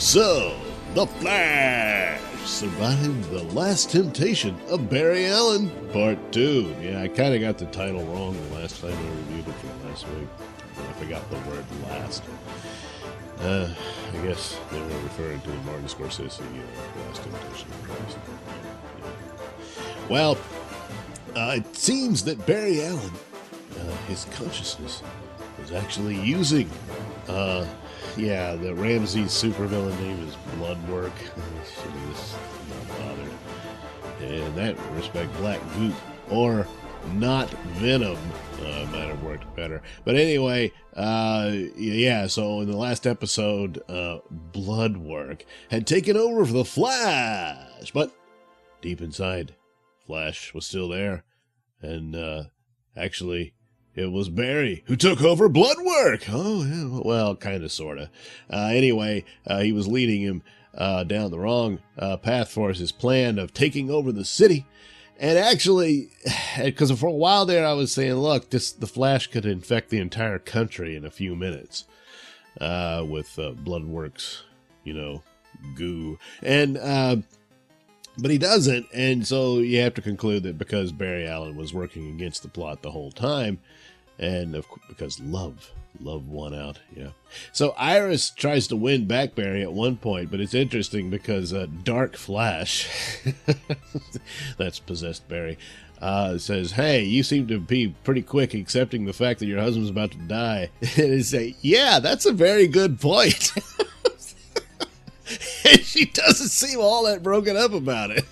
So, The Flash survived the last temptation of Barry Allen, Part 2. Yeah, I kind of got the title wrong the last time I reviewed it from last week. I forgot the word last. I guess they were referring to the Martin Scorsese Last Temptation. Well, it seems that Barry Allen, his consciousness, was actually using, the Ramsey supervillain name is Bloodwork. Should just not bothered. In that respect, Black Goop, or not Venom, might have worked better. But anyway, so in the last episode, Bloodwork had taken over for the Flash, but deep inside, Flash was still there, and actually, it was Barry who took over Bloodwork. Oh, yeah, well, kind of, sort of. Anyway, he was leading him down the wrong path for his plan of taking over the city. And actually, because for a while there, I was saying, look, the Flash could infect the entire country in a few minutes with Bloodwork's, goo. And but he doesn't, and so you have to conclude that because Barry Allen was working against the plot the whole time, and because love won out, yeah. So Iris tries to win back Barry at one point, but it's interesting because Dark Flash, that's possessed Barry, says, hey, you seem to be pretty quick accepting the fact that your husband's about to die. And they say, yeah, that's a very good point. And she doesn't seem all that broken up about it.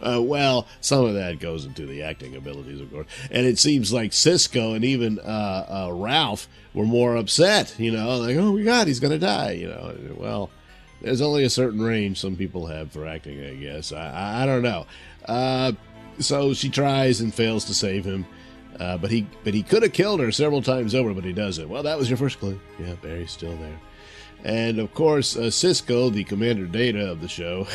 Well, some of that goes into the acting abilities, of course. And it seems like Cisco and even Ralph were more upset, like, oh my God, he's going to die, Well, there's only a certain range some people have for acting, I guess. I don't know. So she tries and fails to save him. But he could have killed her several times over, but he doesn't. Well, that was your first clue. Yeah, Barry's still there. And, of course, Cisco, the Commander Data of the show.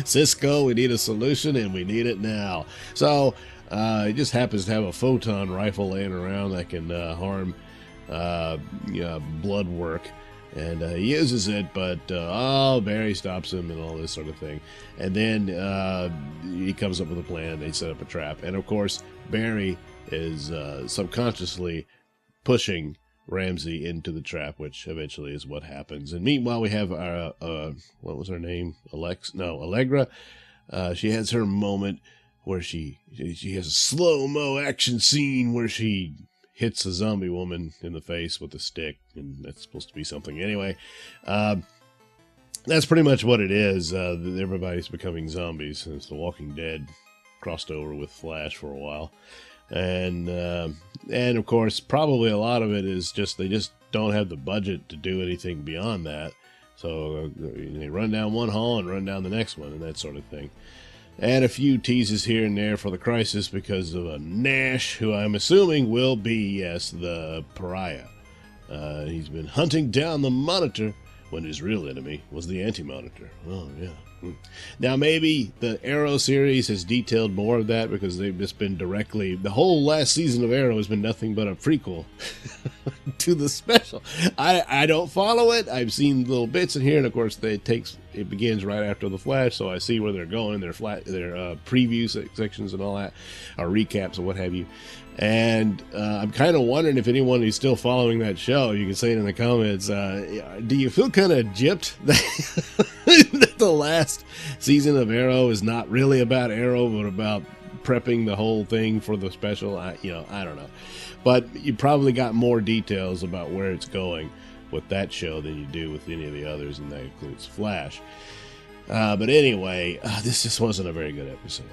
Cisco, we need a solution, and we need it now. So, he just happens to have a photon rifle laying around that can harm Bloodwork. And he uses it, but, Barry stops him and all this sort of thing. And then he comes up with a plan. They set up a trap. And, of course, Barry is subconsciously pushing Ramsey into the trap, which eventually is what happens. And meanwhile, we have our, what was her name? Allegra. She has her moment where she has a slow-mo action scene where she hits a zombie woman in the face with a stick, and that's supposed to be something. Anyway, that's pretty much what it is. Everybody's becoming zombies, and it's The Walking Dead crossed over with Flash for a while. And of course, probably a lot of it is they just don't have the budget to do anything beyond that. So they run down one hall and run down the next one and that sort of thing. And a few teases here and there for the crisis because of Nash, who I'm assuming will be, yes, the pariah. He's been hunting down the Monitor when his real enemy was the Anti-Monitor. Oh, yeah. Now, maybe the Arrow series has detailed more of that because they've just been the whole last season of Arrow has been nothing but a prequel to the special. I don't follow it. I've seen little bits in here, and of course, it begins right after the Flash, so I see where they're going, their preview sections and all that, or recaps or what have you. And I'm kind of wondering if anyone who's still following that show, you can say it in the comments, do you feel kind of gypped that the last season of Arrow is not really about Arrow, but about prepping the whole thing for the special? I don't know. But you probably got more details about where it's going with that show than you do with any of the others, and that includes Flash. But anyway, this just wasn't a very good episode.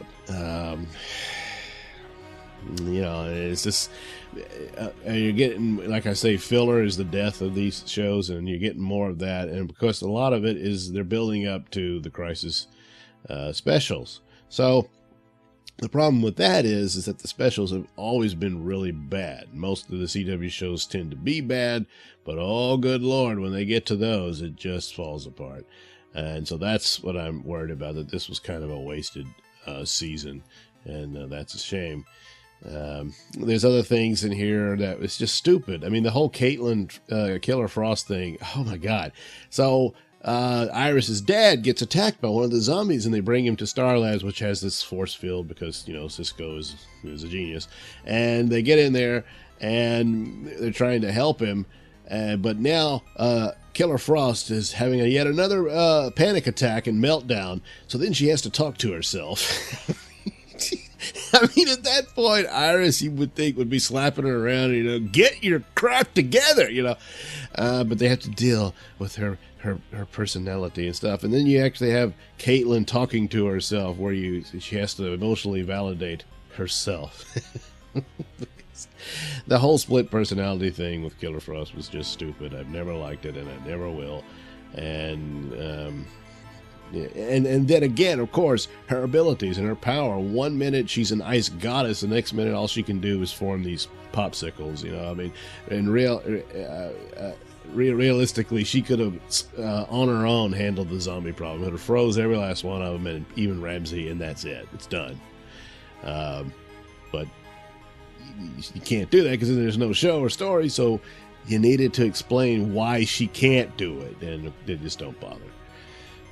It's just, you're getting, like I say, filler is the death of these shows, and you're getting more of that. And because a lot of it is they're building up to the Crisis specials. So the problem with that is that the specials have always been really bad. Most of the CW shows tend to be bad, but oh, good Lord, when they get to those, it just falls apart. And so that's what I'm worried about, that this was kind of a wasted season, and that's a shame. There's other things in here that was just stupid. I mean, the whole Caitlin Killer Frost thing. Oh my God. So Iris's dad gets attacked by one of the zombies, and they bring him to Star Labs, which has this force field because, you know, Cisco is a genius. And they get in there and they're trying to help him. But now Killer Frost is having yet another panic attack and meltdown. So then she has to talk to herself. I mean, at that point, Iris, you would think, would be slapping her around, you know, get your crap together, you know. But they have to deal with her personality and stuff. And then you actually have Caitlin talking to herself, where she has to emotionally validate herself. The whole split personality thing with Killer Frost was just stupid. I've never liked it, and I never will. And then again, of course, her abilities and her power. 1 minute she's an ice goddess, the next minute all she can do is form these popsicles. You know, I mean, in realistically, she could have on her own handled the zombie problem. It would have froze every last one of them, and even Ramsey, and that's it. It's done. But you can't do that because there's no show or story. So you needed to explain why she can't do it, and they just don't bother.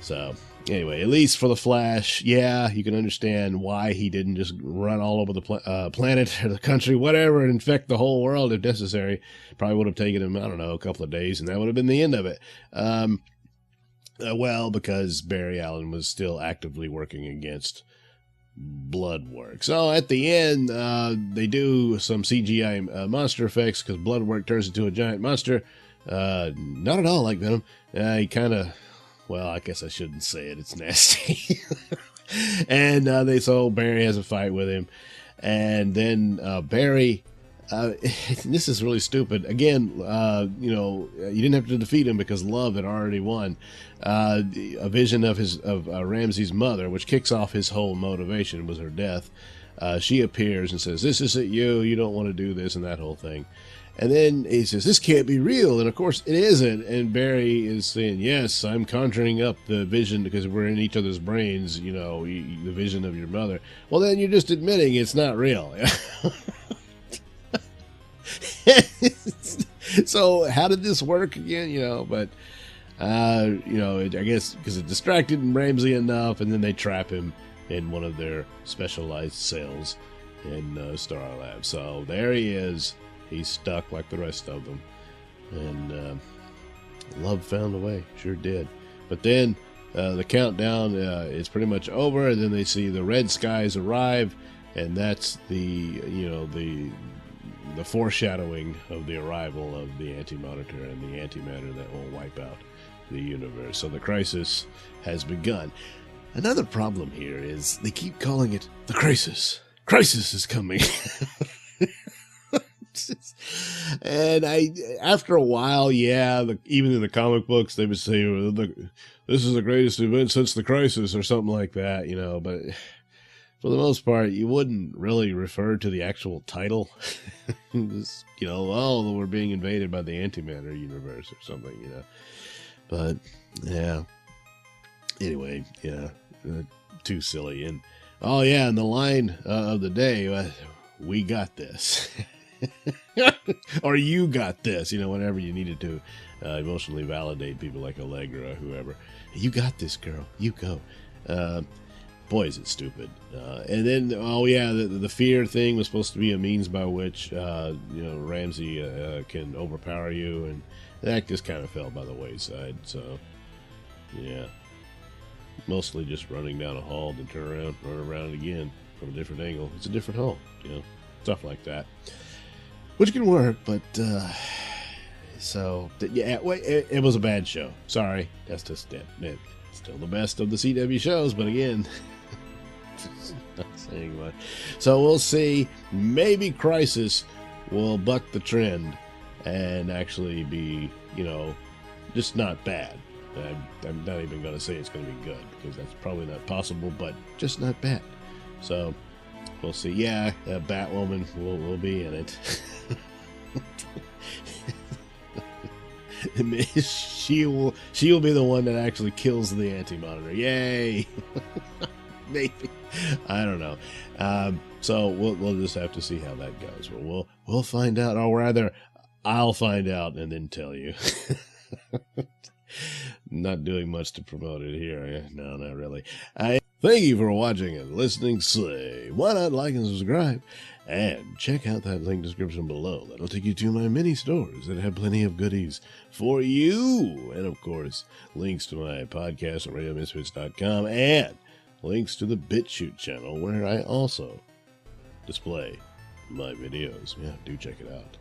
So anyway, at least for the Flash, yeah, you can understand why he didn't just run all over the planet or the country, whatever, and infect the whole world if necessary. Probably would have taken him, I don't know, a couple of days, and that would have been the end of it. Well, because Barry Allen was still actively working against Bloodwork. So at the end, they do some CGI monster effects because Bloodwork turns into a giant monster. Not at all like Venom. He kind of... Well, I guess I shouldn't say it. It's nasty. And so Barry has a fight with him. And then Barry, this is really stupid. Again, you know, you didn't have to defeat him because Love had already won. A vision of Ramsey's mother, which kicks off his whole motivation, was her death. She appears and says, "This isn't you. You don't want to do this," and that whole thing. And then he says, "This can't be real." And of course it isn't. And Barry is saying, "Yes, I'm conjuring up the vision because we're in each other's brains, you know, the vision of your mother." Well, then you're just admitting it's not real. So how did this work again? You know, but, you know, I guess because it distracted Ramsey enough, and then they trap him in one of their specialized cells in Star Labs. So there he is. He's stuck like the rest of them. And Love found a way. Sure did. But then the countdown is pretty much over. And then they see the red skies arrive. And that's the foreshadowing of the arrival of the Anti-Monitor and the antimatter that will wipe out the universe. So the crisis has begun. Another problem here is they keep calling it the crisis. Crisis is coming. And after a while, yeah, even in the comic books, they would say, "This is the greatest event since the crisis," or something like that, you know. But for the most part, you wouldn't really refer to the actual title. Just, you know, oh, we're being invaded by the antimatter universe or something, you know. But yeah. Anyway, yeah, too silly. And oh yeah, and the line of the day, "We got this." Or "you got this," you know, whenever you needed to emotionally validate people like Allegra or whoever. "You got this, girl. You go." Boy, is it stupid. And then, oh yeah, the fear thing was supposed to be a means by which, you know, Ramsey can overpower you, and that just kind of fell by the wayside. So, yeah. Mostly just running down a hall, then turn around, run around again from a different angle. It's a different hall, you know, stuff like that. Which can work, but, so, yeah, it was a bad show. Sorry, that's just it. It's still the best of the CW shows, but again, not saying much. So we'll see. Maybe Crisis will buck the trend and actually be, you know, just not bad. I'm not even going to say it's going to be good, because that's probably not possible, but just not bad. So we'll see. Yeah, Batwoman will be in it. she will be the one that actually kills the Anti-Monitor. Yay! Maybe. I don't know. So we'll just have to see how that goes. But we'll find out, or rather, I'll find out and then tell you. Not doing much to promote it here. No, not really. Thank you for watching and listening. Say, why not like and subscribe? And check out that link description below. That'll take you to my mini stores that have plenty of goodies for you. And of course, links to my podcast at RadioMisfits.com and links to the BitChute channel where I also display my videos. Yeah, do check it out.